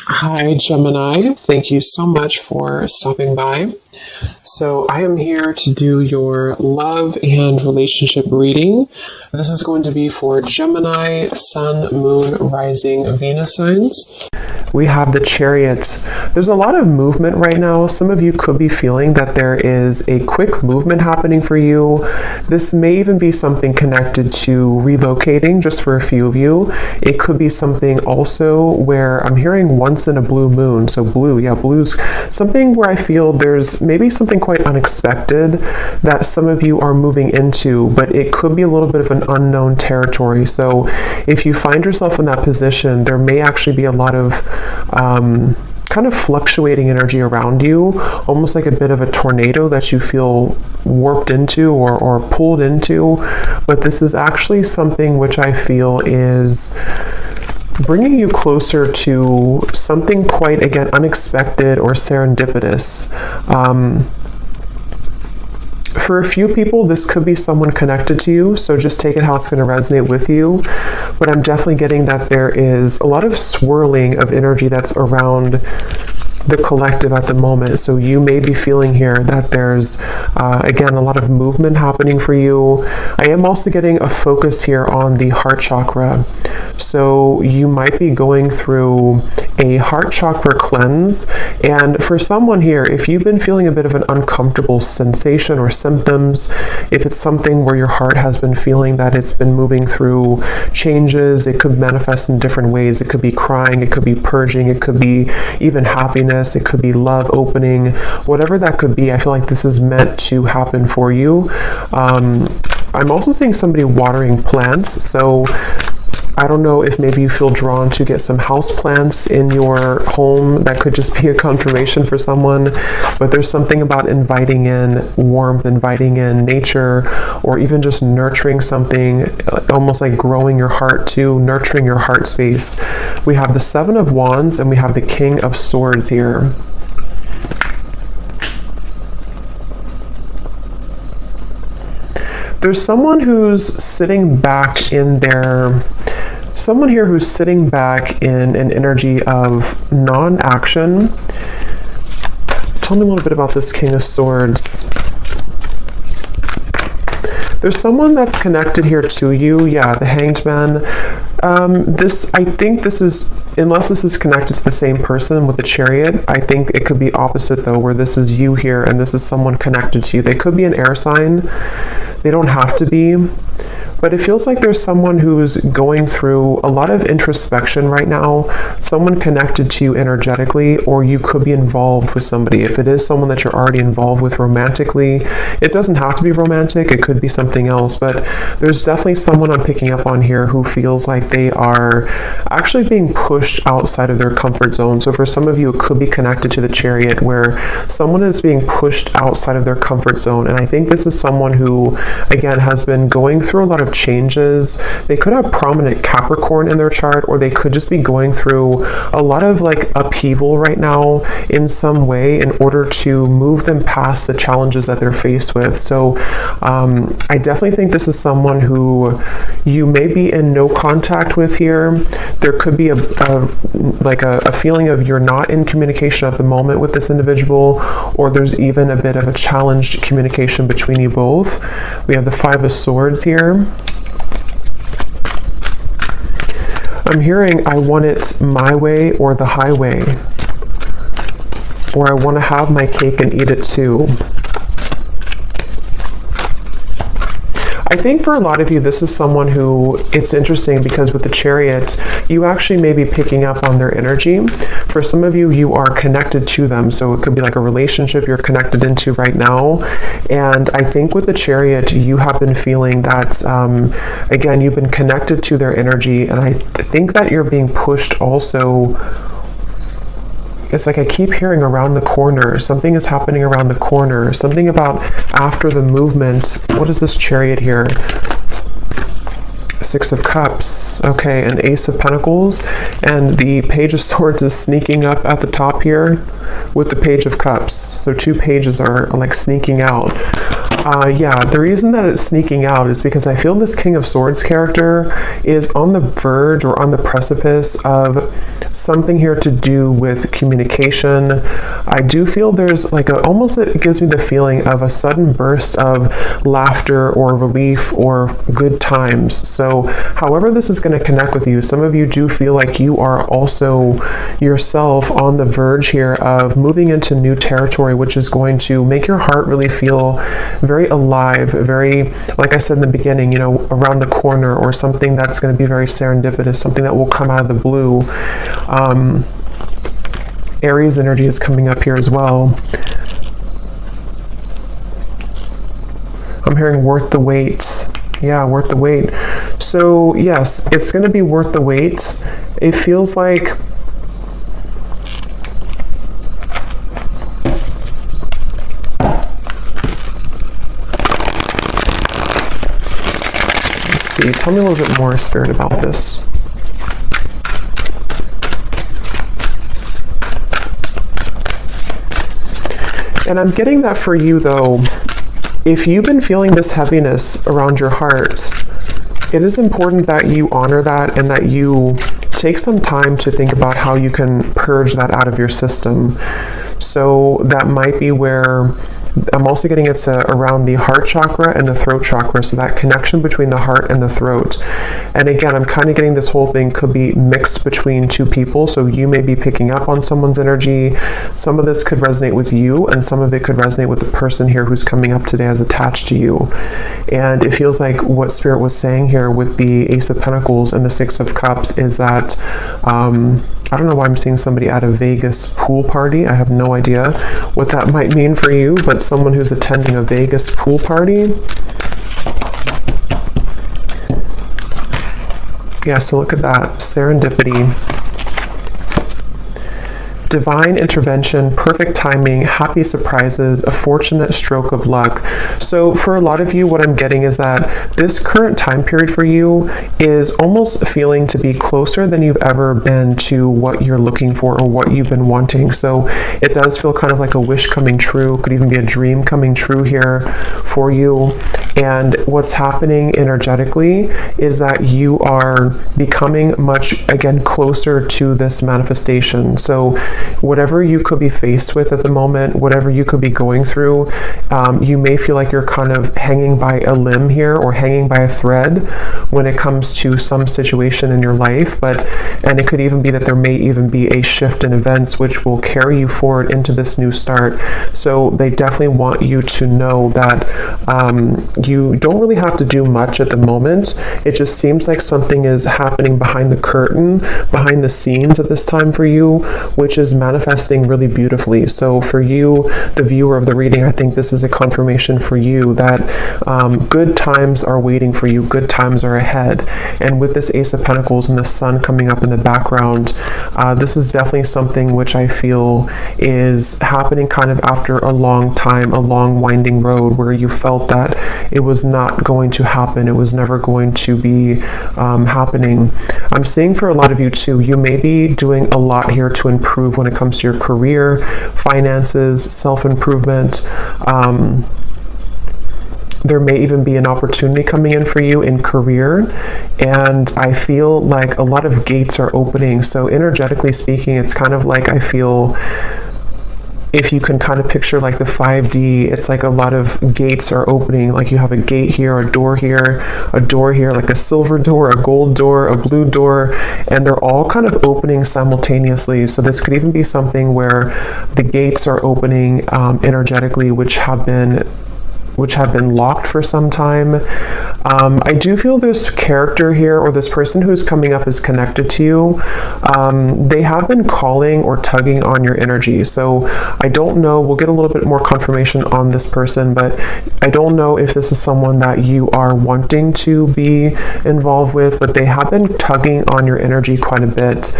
Hi, Gemini. Thank you so much for stopping by. So I am here to do your love and relationship reading. This is going to be for Gemini, Sun, Moon, Rising, Venus signs. We have the Chariot. There's a lot of movement right now. Some of you could be feeling that there is a quick movement happening for you. This may even be something connected to relocating, just for a few of you. It could be something also where I'm hearing once in a blue moon. So blue, yeah, blue's something where I feel there's maybe something quite unexpected that some of you are moving into, but it could be a little bit of an unknown territory. So if you find yourself in that position, there may actually be a lot of kind of fluctuating energy around you, almost like a bit of a tornado that you feel warped into or pulled into. But this is actually something which I feel is bringing you closer to something quite, again, unexpected or serendipitous. For a few people, this could be someone connected to you, so just take it how it's going to resonate with you. But I'm definitely getting that there is a lot of swirling of energy that's around the collective at the moment. So you may be feeling here that there's, again, a lot of movement happening for you. I am also getting a focus here on the heart chakra. So you might be going through a heart chakra cleanse. And for someone here, if you've been feeling a bit of an uncomfortable sensation or symptoms, if it's something where your heart has been feeling that it's been moving through changes, it could manifest in different ways. It could be crying, it could be purging, it could be even happiness, it could be love opening, whatever that could be. I feel like this is meant to happen for you. I'm also seeing somebody watering plants. So I don't know if maybe you feel drawn to get some house plants in your home. That could just be a confirmation for someone. But there's something about inviting in warmth, inviting in nature, or even just nurturing something, almost like growing your heart too, nurturing your heart space. We have the Seven of Wands and we have the King of Swords here. There's someone who's sitting back in their... Someone here who's sitting back in an energy of non-action. Tell me a little bit about this King of Swords. There's someone that's connected here to you. Yeah, the Hanged Man. I think this is, unless this is connected to the same person with the Chariot, I think it could be opposite though, where this is you here and this is someone connected to you. They could be an air sign. They don't have to be. But it feels like there's someone who's going through a lot of introspection right now, someone connected to you energetically, or you could be involved with somebody. If it is someone that you're already involved with romantically, it doesn't have to be romantic, it could be something else, but there's definitely someone I'm picking up on here who feels like they are actually being pushed outside of their comfort zone. So for some of you, it could be connected to the Chariot, where someone is being pushed outside of their comfort zone. And I think this is someone who, again, has been going through a lot of changes. They could have prominent Capricorn in their chart, or they could just be going through a lot of like upheaval right now in some way in order to move them past the challenges that they're faced with. So I definitely think this is someone who you may be in no contact with here. There could be a feeling of you're not in communication at the moment with this individual, or there's even a bit of a challenged communication between you both. We have the Five of Swords here. I'm hearing I want it my way or the highway, or I want to have my cake and eat it too. I think for a lot of you, this is someone who, it's interesting because with the Chariot, you actually may be picking up on their energy. For some of you, you are connected to them. So it could be like a relationship you're connected into right now. And I think with the Chariot, you have been feeling that, again, you've been connected to their energy. And I think that you're being pushed also. It's like I keep hearing around the corner. Something is happening around the corner. Something about after the movement. What is this Chariot here? Six of Cups. Okay, an Ace of Pentacles. And the Page of Swords is sneaking up at the top here with the Page of Cups. So two pages are like sneaking out. Yeah, the reason that it's sneaking out is because I feel this King of Swords character is on the verge or on the precipice of something here to do with communication. I do feel there's like almost it gives me the feeling of a sudden burst of laughter or relief or good times. So however this is going to connect with you, some of you do feel like you are also yourself on the verge here of moving into new territory, which is going to make your heart really feel very alive, very, like I said in the beginning, you know, around the corner, or something that's going to be very serendipitous, something that will come out of the blue. Aries energy is coming up here as well. I'm hearing worth the wait. Yeah, worth the wait. So yes, it's going to be worth the wait. It feels like tell me a little bit more, Spirit, about this. And I'm getting that for you, though, if you've been feeling this heaviness around your heart, it is important that you honor that and that you take some time to think about how you can purge that out of your system. So that might be where I'm also getting it's around the heart chakra and the throat chakra, so that connection between the heart and the throat. And again, I'm kind of getting this whole thing could be mixed between two people, so you may be picking up on someone's energy. Some of this could resonate with you, and some of it could resonate with the person here who's coming up today as attached to you. And it feels like what Spirit was saying here with the Ace of Pentacles and the Six of Cups is that I don't know why I'm seeing somebody at a Vegas pool party. I have no idea what that might mean for you, but someone who's attending a Vegas pool party. Yeah, so look at that. Serendipity. Divine intervention, perfect timing, happy surprises, a fortunate stroke of luck. So for a lot of you, what I'm getting is that this current time period for you is almost feeling to be closer than you've ever been to what you're looking for or what you've been wanting. So it does feel kind of like a wish coming true, could even be a dream coming true here for you. And what's happening energetically is that you are becoming much, again, closer to this manifestation. So whatever you could be faced with at the moment, whatever you could be going through, you may feel like you're kind of hanging by a limb here or hanging by a thread when it comes to some situation in your life. And it could even be that there may even be a shift in events which will carry you forward into this new start. So they definitely want you to know that you don't really have to do much at the moment. It just seems like something is happening behind the curtain, behind the scenes at this time for you, which is manifesting really beautifully. So for you, the viewer of the reading, I think this is a confirmation for you that good times are waiting for you, good times are ahead. And with this Ace of Pentacles and the sun coming up in the background, this is definitely something which I feel is happening kind of after a long time, a long winding road where you felt that it was not going to happen, it was never going to be happening. I'm seeing for a lot of you too, you may be doing a lot here to improve when it comes to your career, finances, self-improvement. There may even be an opportunity coming in for you in career, and I feel like a lot of gates are opening. So energetically speaking, it's kind of like I feel, if you can kind of picture like the 5D, it's like a lot of gates are opening. Like you have a gate here, a door here, like a silver door, a gold door, a blue door, and they're all kind of opening simultaneously. So this could even be something where the gates are opening energetically, which have been locked for some time. I do feel this character here, or this person who's coming up, is connected to you. They have been calling or tugging on your energy. So I don't know, we'll get a little bit more confirmation on this person, but I don't know if this is someone that you are wanting to be involved with, but they have been tugging on your energy quite a bit.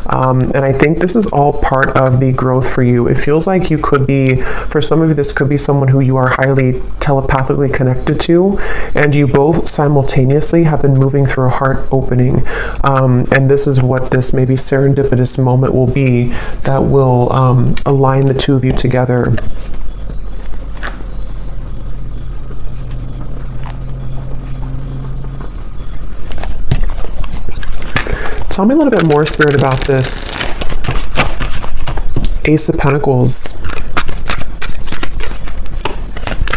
And I think this is all part of the growth for you. It feels like you could be, for some of you, this could be someone who you are highly telepathically connected to, and you both simultaneously have been moving through a heart opening. And this is what this maybe serendipitous moment will be that will align the two of you together. tell me a little bit more, Spirit, about this Ace of Pentacles.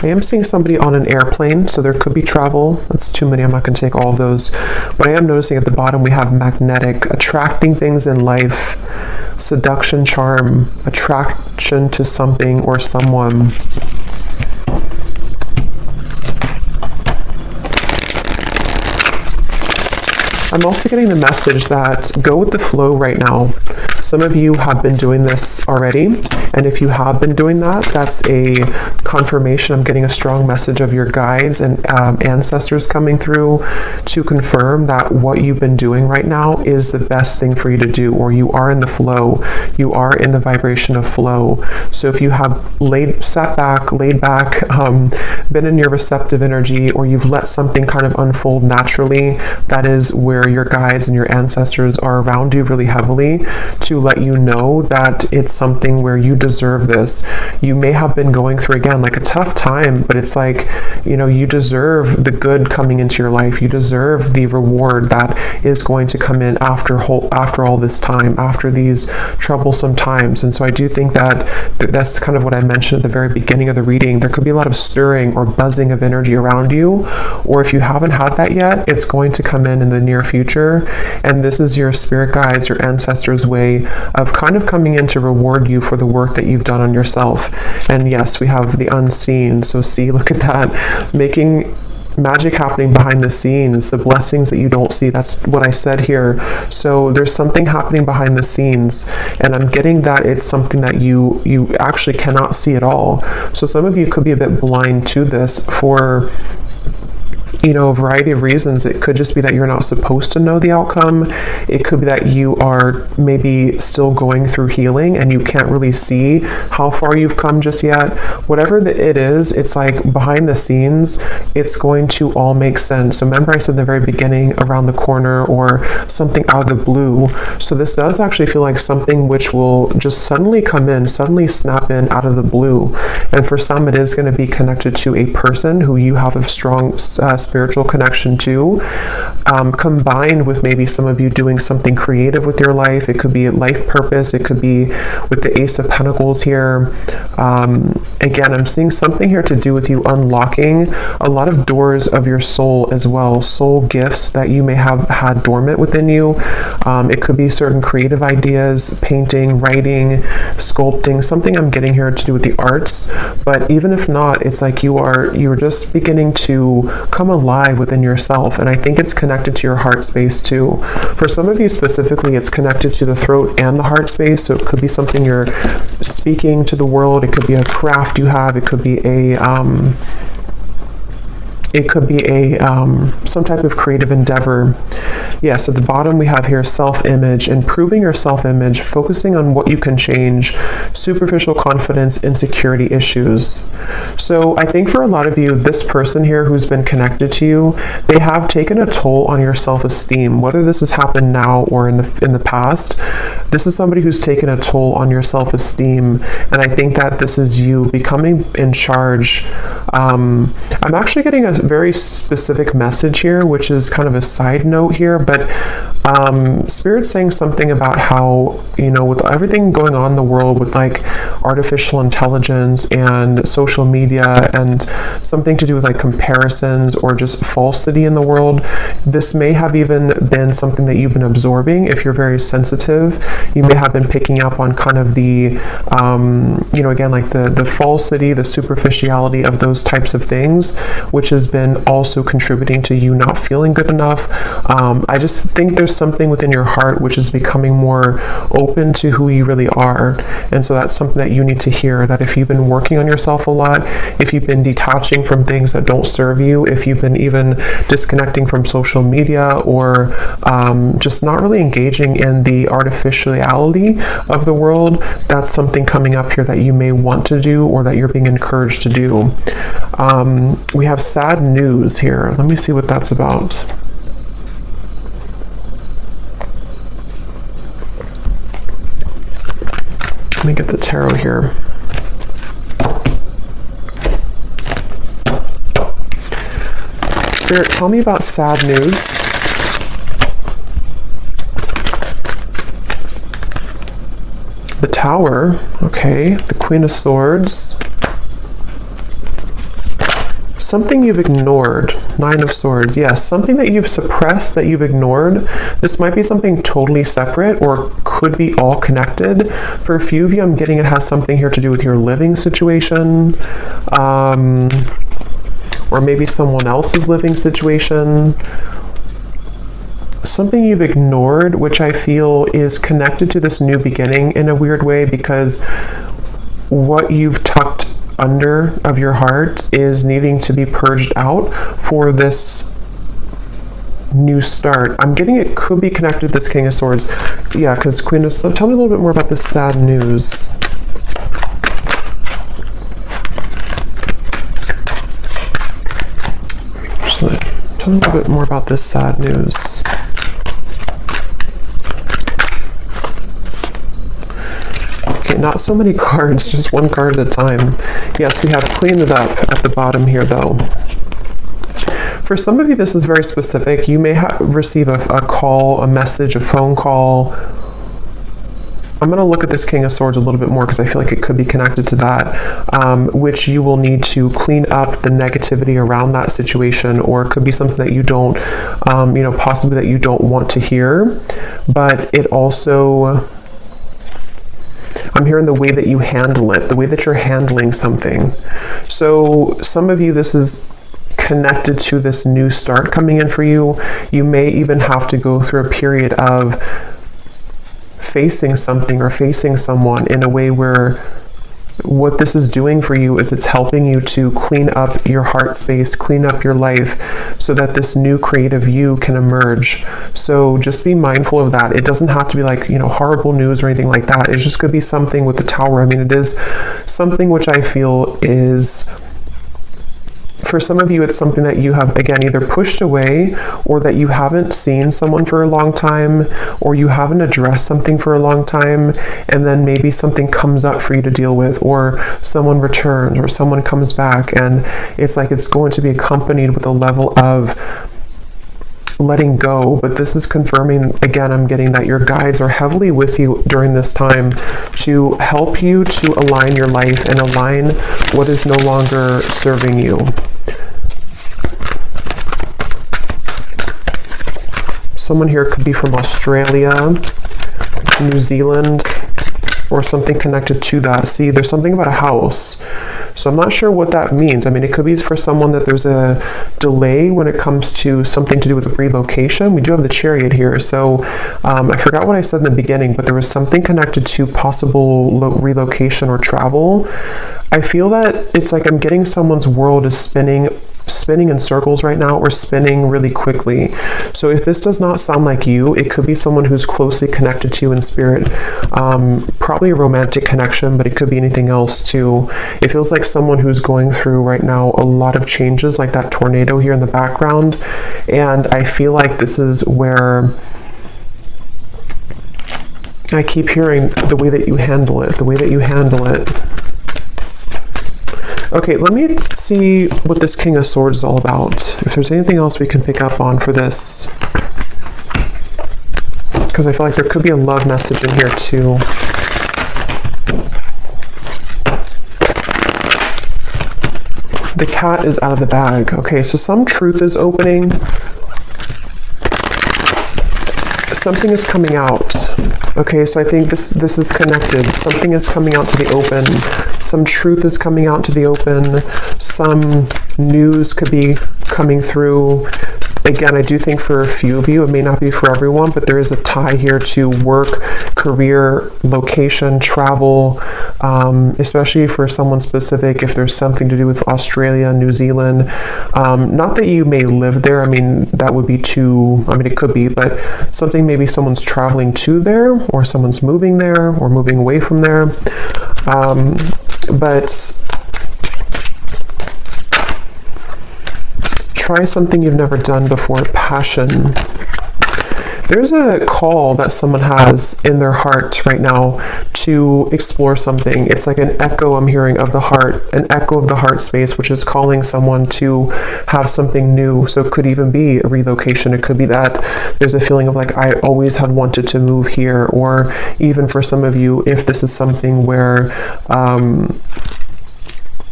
I am seeing somebody on an airplane, so there could be travel. That's too many. I'm not going to take all of those. But I am noticing at the bottom we have magnetic, attracting things in life, seduction, charm, attraction to something or someone. I'm also getting the message that go with the flow right now. Some of you have been doing this already, and if you have been doing that, that's a confirmation. I'm getting a strong message of your guides and ancestors coming through to confirm that what you've been doing right now is the best thing for you to do, or you are in the flow. You are in the vibration of flow. So if you have laid back, been in your receptive energy, or you've let something kind of unfold naturally, that is where your guides and your ancestors are around you really heavily to let you know that it's something where you deserve this. You may have been going through, again, like a tough time, but it's like, you know, you deserve the good coming into your life. You deserve the reward that is going to come in after all this time, after these troublesome times. And so I do think that that's kind of what I mentioned at the very beginning of the reading. There could be a lot of stirring or buzzing of energy around you, or if you haven't had that yet, it's going to come in the near future. And this is your spirit guides, your ancestors' way of kind of coming in to reward you for the work that you've done on yourself. And yes, we have the unseen. So see, look at that, making magic happening behind the scenes, the blessings that you don't see. That's what I said here. So there's something happening behind the scenes, and I'm getting that it's something that you actually cannot see at all. So some of you could be a bit blind to this for, you know, a variety of reasons. It could just be that you're not supposed to know the outcome. It could be that you are maybe still going through healing and you can't really see how far you've come just yet. Whatever it is, it's like behind the scenes, it's going to all make sense. So remember I said in the very beginning, around the corner or something out of the blue. So this does actually feel like something which will just suddenly come in, suddenly snap in out of the blue. And for some, it is going to be connected to a person who you have a strong spiritual connection to, combined with maybe some of you doing something creative with your life. It could be a life purpose. It could be with the Ace of Pentacles here. Again, I'm seeing something here to do with you unlocking a lot of doors of your soul as well, soul gifts that you may have had dormant within you. It could be certain creative ideas, painting, writing, sculpting, something I'm getting here to do with the arts. But even if not, it's like you're just beginning to come alive within yourself. And I think it's connected to your heart space too. For some of you specifically, it's connected to the throat and the heart space. So it could be something you're speaking to the world. It could be a craft you have. It could be some type of creative endeavor. Yes, at the bottom we have here self-image, improving your self-image, focusing on what you can change, superficial confidence, insecurity issues. So I think for a lot of you, this person here who's been connected to you, they have taken a toll on your self-esteem. Whether this has happened now or in the past, this is somebody who's taken a toll on your self-esteem. And I think that this is you becoming in charge. I'm actually getting a very specific message here, which is kind of a side note here, but Spirit's saying something about how, you know, with everything going on in the world with like artificial intelligence and social media and something to do with like comparisons or just falsity in the world, this may have even been something that you've been absorbing. If you're very sensitive, you may have been picking up on kind of the, you know, again, like the falsity, the superficiality of those types of things, which has been also contributing to you not feeling good enough. I just think there's something within your heart which is becoming more open to who you really are. And so that's something that you need to hear, that if you've been working on yourself a lot, if you've been detaching from things that don't serve you, if you've been even disconnecting from social media or just not really engaging in the artificiality of the world, that's something coming up here that you may want to do or that you're being encouraged to do. We have sad news here. Let me see what that's about. Let me get the tarot here. Spirit, tell me about sad news. Tower. Okay, the Queen of Swords. Something you've ignored. Nine of Swords. Yes, something that you've suppressed, that you've ignored. This might be something totally separate or could be all connected. For a few of you, I'm getting it has something here to do with your living situation. Or maybe someone else's living situation. Something you've ignored, which I feel is connected to this new beginning in a weird way, because what you've tucked under of your heart is needing to be purged out for this new start. I'm getting it could be connected to this King of Swords. Yeah, because Queen of Swords. Tell me a little bit more about this sad news. Tell me a little bit more about this sad news. Not so many cards, just one card at a time. Yes, we have cleaned it up at the bottom here, though. For some of you, this is very specific. You may receive a call, a message, a phone call. I'm going to look at this King of Swords a little bit more because I feel like it could be connected to that, which you will need to clean up the negativity around that situation, or it could be something that you don't, possibly that you don't want to hear. But it also... I'm hearing the way that you handle it, the way that you're handling something. So some of you, this is connected to this new start coming in for you. You may even have to go through a period of facing something or facing someone in a way where what this is doing for you is it's helping you to clean up your heart space, clean up your life, so that this new creative you can emerge. So just be mindful of that. It doesn't have to be like, horrible news or anything like that. It just could be something with the Tower. I mean, it is something which I feel is... For some of you, it's something that you have, again, either pushed away, or that you haven't seen someone for a long time, or you haven't addressed something for a long time, and then maybe something comes up for you to deal with, or someone returns, or someone comes back, and it's like it's going to be accompanied with a level of letting go. But this is confirming, again, I'm getting that your guides are heavily with you during this time to help you to align your life and align what is no longer serving you. Someone here could be from Australia, New Zealand, or something connected to that. See, there's something about a house. So I'm not sure what that means. I mean, it could be for someone that there's a delay when it comes to something to do with relocation. We do have the Chariot here. So I forgot what I said in the beginning, but there was something connected to possible relocation or travel. I feel that it's like I'm getting someone's world is spinning in circles right now, or spinning really quickly. So if this does not sound like you, it could be someone who's closely connected to you in spirit. Probably a romantic connection, but it could be anything else too. It feels like someone who's going through right now a lot of changes, like that tornado here in the background. And I feel like this is where I keep hearing the way that you handle it, the way that you handle it. Okay, let me see what this King of Swords is all about. If there's anything else we can pick up on for this. Because I feel like there could be a love message in here too. The cat is out of the bag. Okay, so some truth is opening. Something is coming out. Okay, so I think this is connected. Something is coming out to the open. Some truth is coming out to the open. Some news could be coming through. Again, I do think for a few of you, it may not be for everyone, but there is a tie here to work, career, location, travel, especially for someone specific, if there's something to do with Australia, New Zealand. Not that you may live there. I mean, that would be too, I mean, it could be, but something maybe someone's traveling to there, or someone's moving there, or moving away from there. But try something you've never done before. Passion. There's a call that someone has in their heart right now to explore something. It's like an echo I'm hearing of the heart, an echo of the heart space, which is calling someone to have something new. So it could even be a relocation. It could be that there's a feeling of like, I always have wanted to move here. Or even for some of you, if this is something where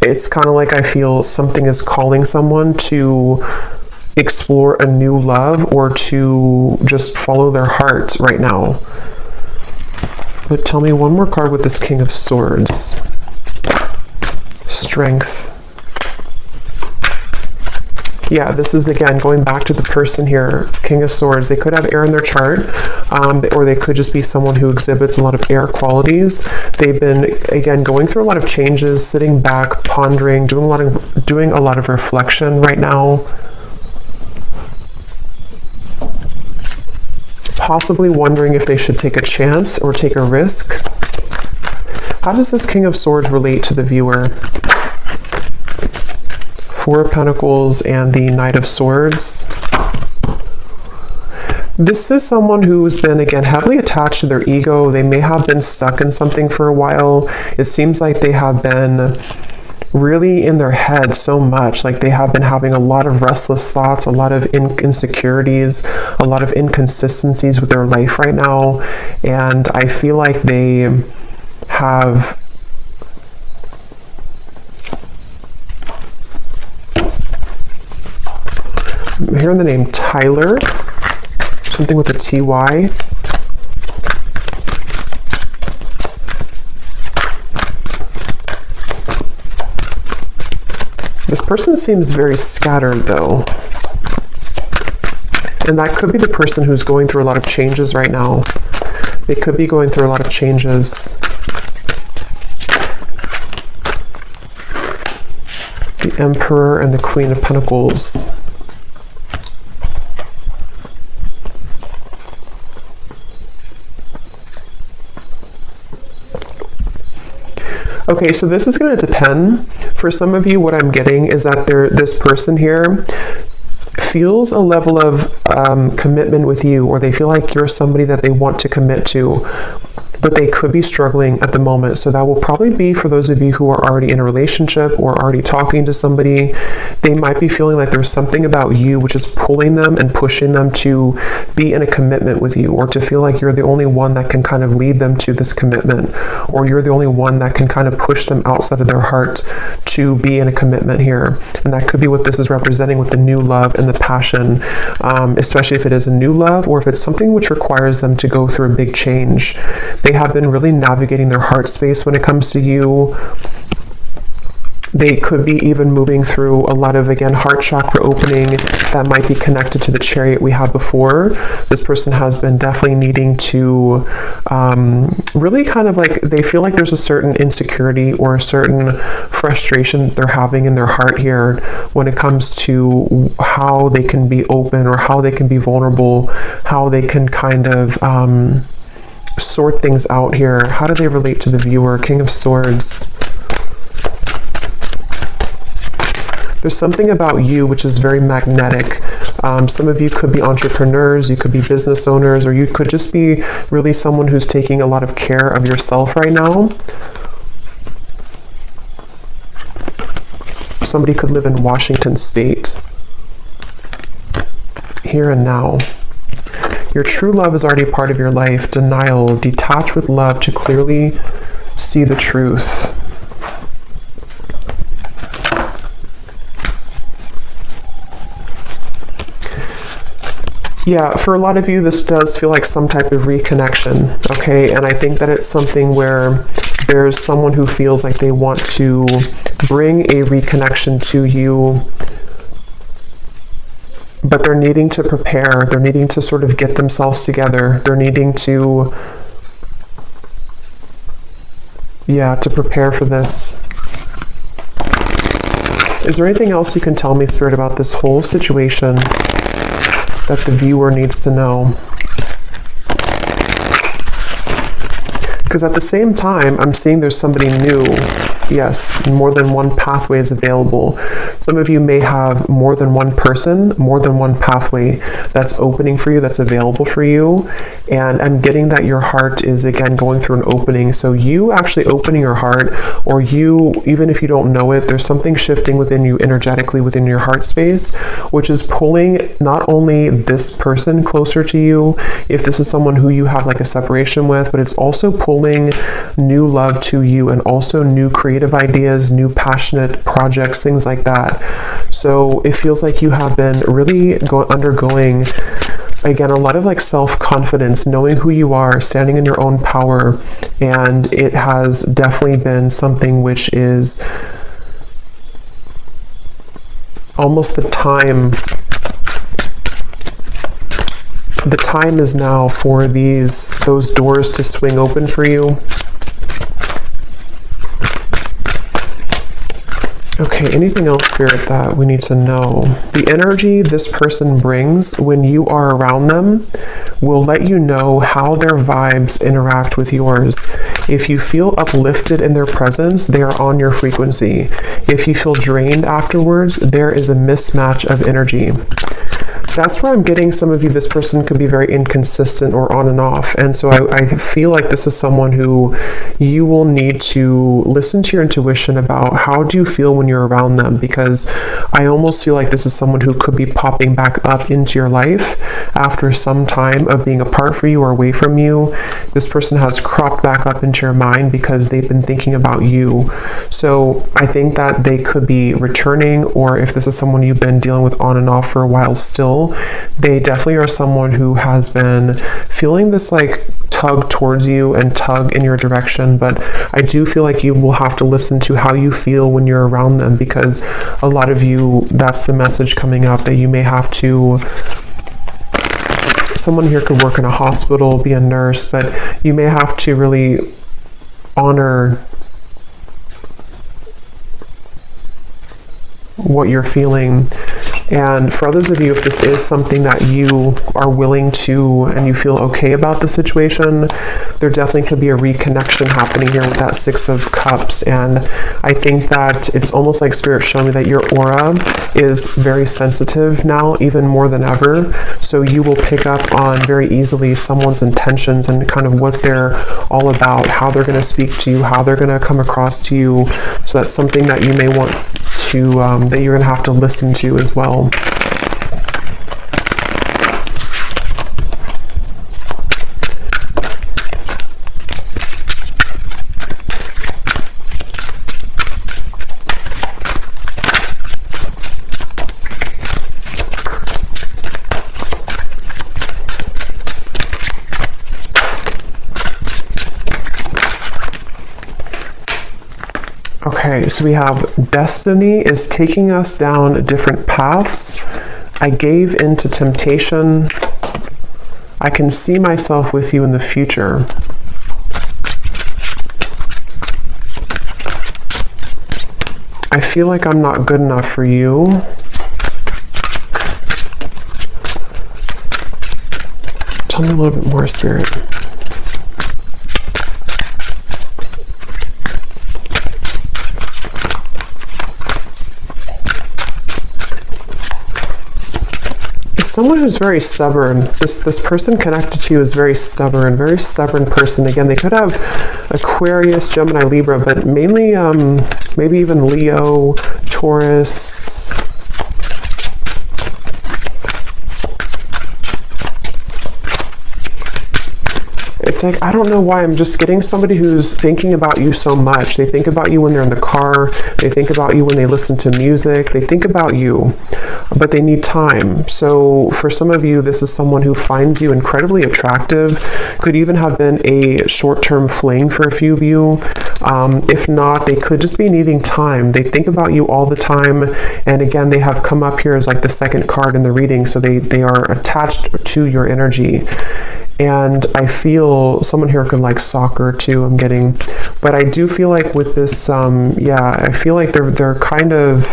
it's kind of like I feel something is calling someone to explore a new love or to just follow their heart right now. But tell me one more card with this King of Swords. Strength. Yeah, this is again going back to the person here, King of Swords. They could have air in their chart, or they could just be someone who exhibits a lot of air qualities. They've been, again, going through a lot of changes, sitting back, pondering, doing a lot of reflection right now. Possibly wondering if they should take a chance or take a risk. How does this King of Swords relate to the viewer? Four of Pentacles and the Knight of Swords. This is someone who's been, again, heavily attached to their ego. They may have been stuck in something for a while. It seems like they have been really in their head so much, like they have been having a lot of restless thoughts, a lot of insecurities, a lot of inconsistencies with their life right now. And I feel like they have I'm hearing the name Tyler, something with a TY. This person seems very scattered though. And that could be the person who's going through a lot of changes right now. They could be going through a lot of changes. The Emperor and the Queen of Pentacles. Okay, so this is going to depend. For some of you, what I'm getting is that this person here feels a level of commitment with you, or they feel like you're somebody that they want to commit to, but they could be struggling at the moment. So that will probably be for those of you who are already in a relationship or already talking to somebody. They might be feeling like there's something about you which is pulling them and pushing them to be in a commitment with you, or to feel like you're the only one that can kind of lead them to this commitment, or you're the only one that can kind of push them outside of their heart to be in a commitment here. And that could be what this is representing with the new love and the passion, especially if it is a new love, or if it's something which requires them to go through a big change. They have been really navigating their heart space when it comes to you. They could be even moving through a lot of, again, heart chakra opening that might be connected to the Chariot we had before. This person has been definitely needing to really kind of like, they feel like there's a certain insecurity or a certain frustration they're having in their heart here when it comes to how they can be open, or how they can be vulnerable, how they can kind of sort things out here. How do they relate to the viewer? King of Swords. There's something about you which is very magnetic. Some of you could be entrepreneurs, you could be business owners, or you could just be really someone who's taking a lot of care of yourself right now. Somebody could live in Washington State. Here and now. Your true love is already part of your life. Denial. Detach with love to clearly see the truth. Yeah, for a lot of you, this does feel like some type of reconnection, okay? And I think that it's something where there's someone who feels like they want to bring a reconnection to you, but they're needing to prepare. They're needing to sort of get themselves together. They're needing to, to prepare for this. Is there anything else you can tell me, Spirit, about this whole situation that the viewer needs to know? Because at the same time, I'm seeing there's somebody new. Yes, more than one pathway is available. Some of you may have more than one person, more than one pathway that's opening for you, that's available for you. And I'm getting that your heart is, again, going through an opening. So you actually opening your heart, or you, even if you don't know it, there's something shifting within you energetically within your heart space, which is pulling not only this person closer to you, if this is someone who you have like a separation with, but it's also pulling new love to you, and also new creative ideas, new passionate projects, things like that. So it feels like you have been really undergoing, again, a lot of like self-confidence, knowing who you are, standing in your own power, and it has definitely been something which is almost the time is now for those doors to swing open for you. Okay, anything else, Spirit, that we need to know? The energy this person brings when you are around them will let you know how their vibes interact with yours. If you feel uplifted in their presence, they are on your frequency. If you feel drained afterwards, there is a mismatch of energy. That's where I'm getting some of you, this person could be very inconsistent or on and off. And so I feel like this is someone who you will need to listen to your intuition about how do you feel when you're around them, because I almost feel like this is someone who could be popping back up into your life after some time of being apart from you or away from you. This person has cropped back up into your mind because they've been thinking about you. So I think that they could be returning, or if this is someone you've been dealing with on and off for a while still, they definitely are someone who has been feeling this like tug towards you and tug in your direction. But I do feel like you will have to listen to how you feel when you're around them, because a lot of you, that's the message coming up, that you may have to, someone here could work in a hospital, be a nurse, but you may have to really honor what you're feeling. And for others of you, if this is something that you are willing to and you feel okay about the situation, there definitely could be a reconnection happening here with that Six of Cups. And I think that it's almost like Spirit showing me that your aura is very sensitive now, even more than ever. So you will pick up on very easily someone's intentions and kind of what they're all about, how they're going to speak to you, how they're going to come across to you. So that's something that you may want to, that you're going to have to listen to as well. Okay, so we have destiny is taking us down different paths. I gave into temptation. I can see myself with you in the future. I feel like I'm not good enough for you. Tell me a little bit more, Spirit. Someone who's very stubborn. This person connected to you is very stubborn person. Again, they could have Aquarius, Gemini, Libra, but mainly maybe even Leo, Taurus. It's like, I don't know why, I'm just getting somebody who's thinking about you so much. They think about you when they're in the car. They think about you when they listen to music. They think about you, but they need time. So for some of you, this is someone who finds you incredibly attractive. Could even have been a short-term fling for a few of you. If not, they could just be needing time. They think about you all the time. And again, they have come up here as like the second card in the reading. So they are attached to your energy. And I feel someone here could like soccer too, I'm getting. But I do feel like with this, yeah, I feel like they're kind of,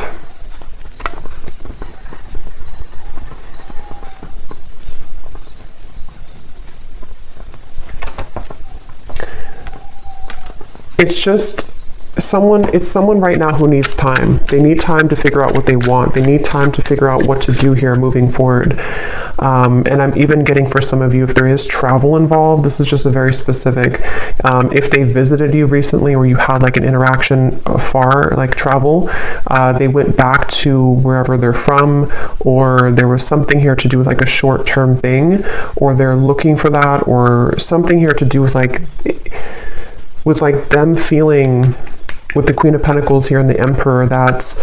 it's just someone right now who needs time. They need time to figure out what they want. They need time to figure out what to do here moving forward. And I'm even getting, for some of you, if there is travel involved, this is just a very specific, if they visited you recently or you had like an interaction far, like travel, they went back to wherever they're from, or there was something here to do with like a short-term thing, or they're looking for that, or something here to do with like them feeling, with the Queen of Pentacles here and the Emperor, that's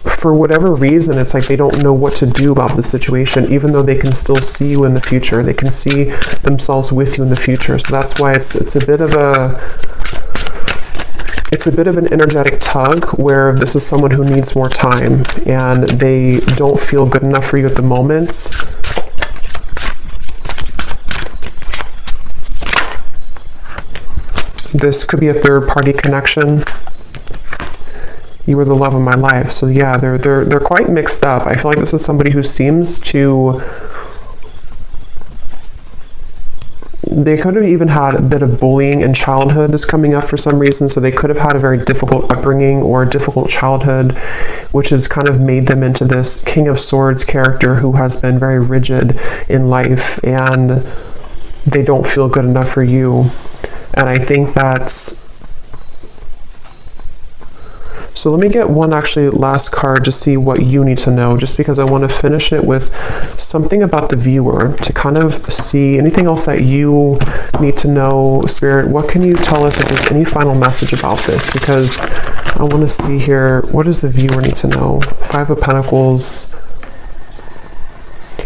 for whatever reason, it's like they don't know what to do about the situation, even though they can still see you in the future. They can see themselves with you in the future. So that's why it's a bit of an energetic tug, where this is someone who needs more time and they don't feel good enough for you at the moment. This could be a third-party connection. You were the love of my life. So yeah, they're quite mixed up. I feel like this is somebody who seems to... They could have even had a bit of bullying in childhood is coming up for some reason. So they could have had a very difficult upbringing or a difficult childhood, which has kind of made them into this King of Swords character who has been very rigid in life, and they don't feel good enough for you. And I think that's... So let me get one actually last card to see what you need to know, just because I want to finish it with something about the viewer to kind of see anything else that you need to know. Spirit, what can you tell us if there's any final message about this? Because I want to see here, what does the viewer need to know? Five of Pentacles.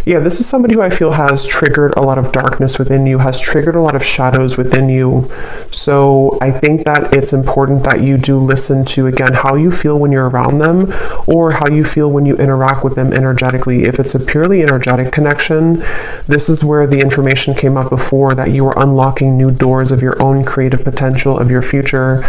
Yeah, this is somebody who I feel has triggered a lot of darkness within you, has triggered a lot of shadows within you. So I think that it's important that you do listen to, again, how you feel when you're around them, or how you feel when you interact with them energetically. If it's a purely energetic connection, this is where the information came up before, that you are unlocking new doors of your own creative potential, of your future.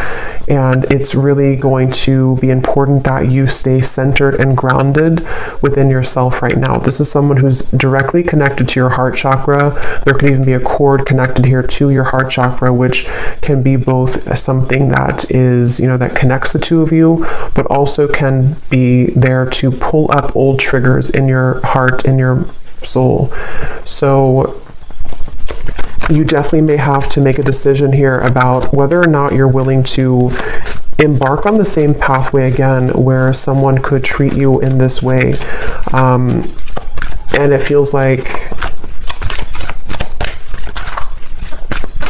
And it's really going to be important that you stay centered and grounded within yourself right now. This is someone who's directly connected to your heart chakra. There could even be a cord connected here to your heart chakra, which can be both something that is, that connects the two of you, but also can be there to pull up old triggers in your heart, in your soul. So you definitely may have to make a decision here about whether or not you're willing to embark on the same pathway again, where someone could treat you in this way. And it feels like,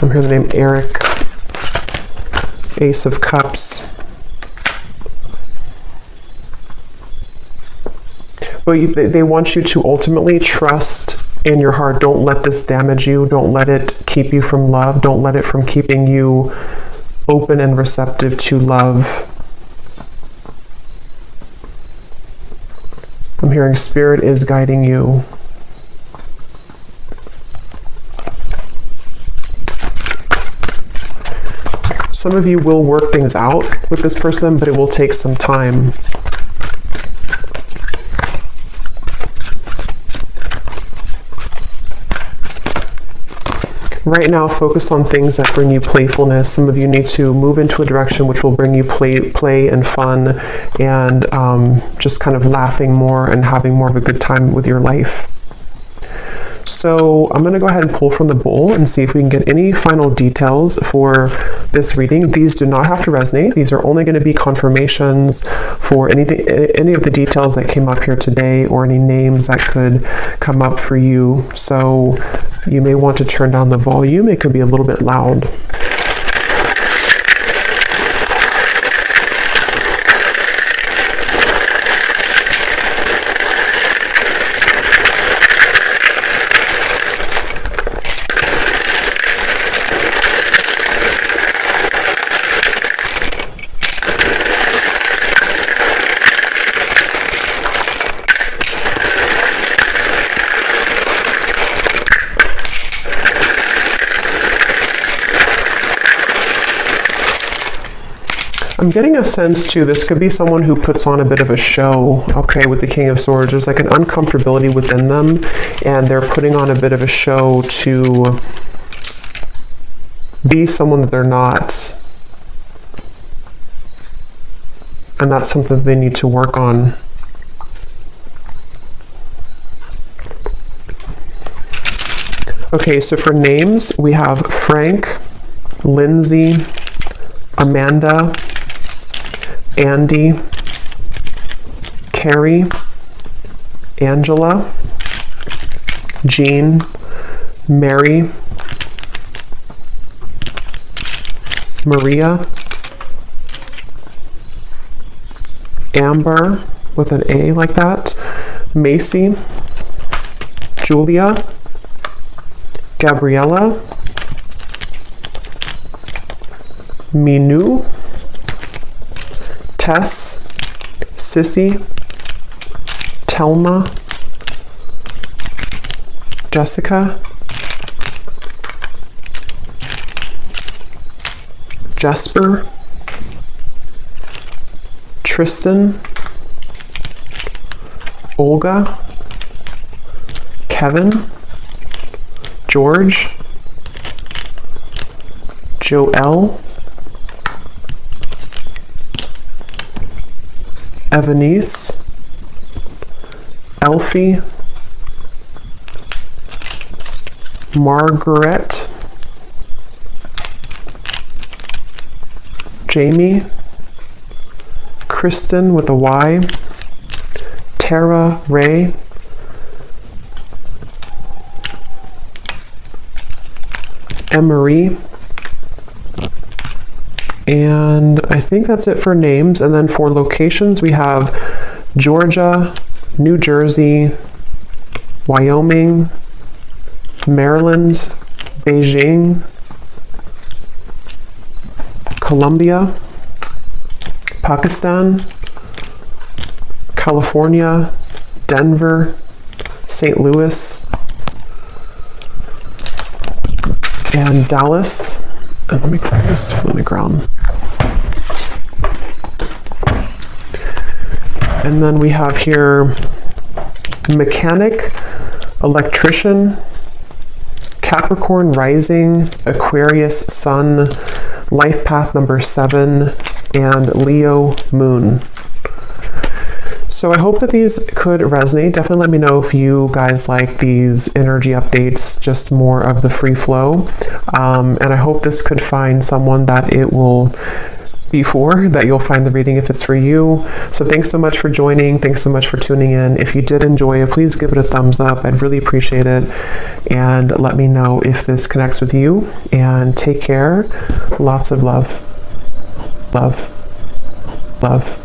I'm hearing the name Eric, Ace of Cups. But they want you to ultimately trust in your heart. Don't let this damage you. Don't let it keep you from love. Don't let it from keeping you open and receptive to love. I'm hearing Spirit is guiding you. Some of you will work things out with this person, but it will take some time. Right now, focus on things that bring you playfulness. Some of you need to move into a direction which will bring you play and fun, and just kind of laughing more and having more of a good time with your life. So I'm going to go ahead and pull from the bowl and see if we can get any final details for this reading. These do not have to resonate. These are only going to be confirmations for any of the details that came up here today, or any names that could come up for you. So you may want to turn down the volume. It could be a little bit loud. I'm getting a sense too, this could be someone who puts on a bit of a show, okay, with the King of Swords. There's like an uncomfortability within them, and they're putting on a bit of a show to be someone that they're not. And that's something they need to work on. Okay, so for names, we have Frank, Lindsay, Amanda, Andy, Carrie, Angela, Jean, Mary, Maria, Amber with an A like that, Macy, Julia, Gabriella, Minu, Tess, Sissy, Telma, Jessica, Jesper, Tristan, Olga, Kevin, George, Joelle, Evanice, Elfie, Margaret, Jamie, Kristen with a Y, Tara Ray, Emery, and I think that's it for names. And then for locations, we have Georgia, New Jersey, Wyoming, Maryland, Beijing, Colombia, Pakistan, California, Denver, St. Louis, and Dallas. And let me grab this from the ground. And then we have here mechanic, electrician, Capricorn rising, Aquarius sun, life path number 7, and Leo moon. So I hope that these could resonate. Definitely let me know if you guys like these energy updates, just more of the free flow. And I hope this could find someone that it will be for, that you'll find the reading if it's for you. So thanks so much for joining. Thanks so much for tuning in. If you did enjoy it, please give it a thumbs up. I'd really appreciate it. And let me know if this connects with you. And take care. Lots of love. Love. Love.